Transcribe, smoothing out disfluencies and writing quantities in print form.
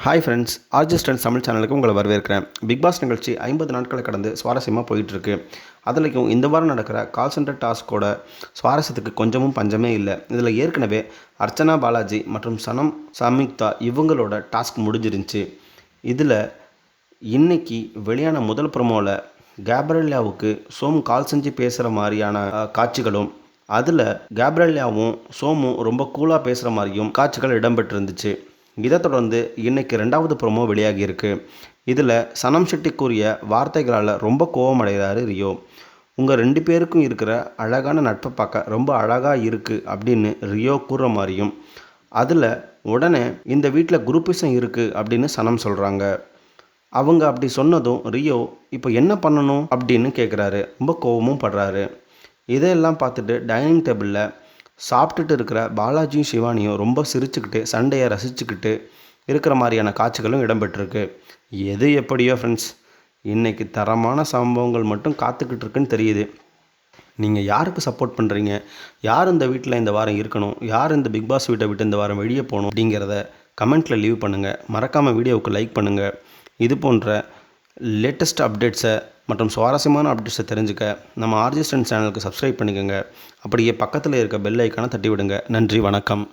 Hi friends, ஆர்ஜிஸ்டன்ஸ் Tamil சேனலுக்கு உங்களை வரவேற்கிறேன். பிக் பாஸ் நிகழ்ச்சி 50 நாட்களை கடந்து சுவாரஸ்யமாக போயிட்டுருக்கு. அதுலேயும் இந்த வாரம் நடக்கிற கால் சென்டர் டாஸ்கோட சுவாரஸ்யத்துக்கு கொஞ்சமும் பஞ்சமே இல்லை. இதில் ஏற்கனவே அர்ச்சனா பாலாஜி மற்றும் சனம் சம்யுக்தா இவங்களோட டாஸ்க் முடிஞ்சிருந்துச்சு. இதில் இன்னைக்கு வெளியான முதல் ப்ரோமோவில் கேப்ரியலாவுக்கு சோமு கால் செஞ்சு பேசுகிற மாதிரியான காட்சிகளும், அதில் கேப்ரியலாவும் சோமும் ரொம்ப கூலாக பேசுகிற மாதிரியும் காட்சிகள் இடம்பெற்றிருந்துச்சு. இதை தொடர்ந்து இன்றைக்கி 2வது ப்ரோமோ வெளியாகியிருக்கு. இதில் சனம் ஷெட்டி கூறிய வார்த்தைகளால் ரொம்ப கோபமடைகிறாரு ரியோ. உங்கள் 2 பேருக்கும் இருக்கிற அழகான நட்பை பார்க்க ரொம்ப அழகாக இருக்குது அப்படின்னு ரியோ கூறுற மாதிரியும், அதில் உடனே இந்த வீட்டில் குரூப்பிசம் இருக்குது அப்படின்னு சனம் சொல்கிறாங்க. அவங்க அப்படி சொன்னதும் ரியோ இப்போ என்ன பண்ணணும் அப்படின்னு கேட்குறாரு. ரொம்ப கோபமும் படுறாரு. இதையெல்லாம் பார்த்துட்டு டைனிங் டேபிளில் சாப்பிட்டுட்டு இருக்கிற பாலாஜியும் சிவானியும் ரொம்ப சிரிச்சுக்கிட்டு சண்டையை ரசிச்சுக்கிட்டு இருக்கிற மாதிரியான காட்சிகளும் இடம்பெற்றிருக்கு. எது எப்படியோ ஃப்ரெண்ட்ஸ், இன்றைக்கி தரமான சம்பவங்கள் மட்டும் காத்துக்கிட்டு இருக்குன்னு தெரியுது. நீங்கள் யாருக்கு சப்போர்ட் பண்ணுறீங்க? யார் இந்த வீட்டில் இந்த வாரம் இருக்கணும்? யார் இந்த பிக் பாஸ் வீட்டை விட்டு இந்த வாரம் வெளியே போகணும்? அப்படிங்கிறத கமெண்ட்டில் லீவ் பண்ணுங்கள். மறக்காமல் வீடியோவுக்கு லைக் பண்ணுங்கள். இது போன்ற லேட்டஸ்ட் அப்டேட்ஸை மற்றும் சுவாரஸ்யமான அப்டேட்ஸை தெரிஞ்சுக்க நம்ம ஆர்ஜிஸ்டன்ஸ் சேனலுக்கு சப்ஸ்கிரைப் பண்ணிக்கோங்க. அப்படியே பக்கத்தில் இருக்க பெல் ஐக்கானை தட்டி விடுங்க. நன்றி, வணக்கம்.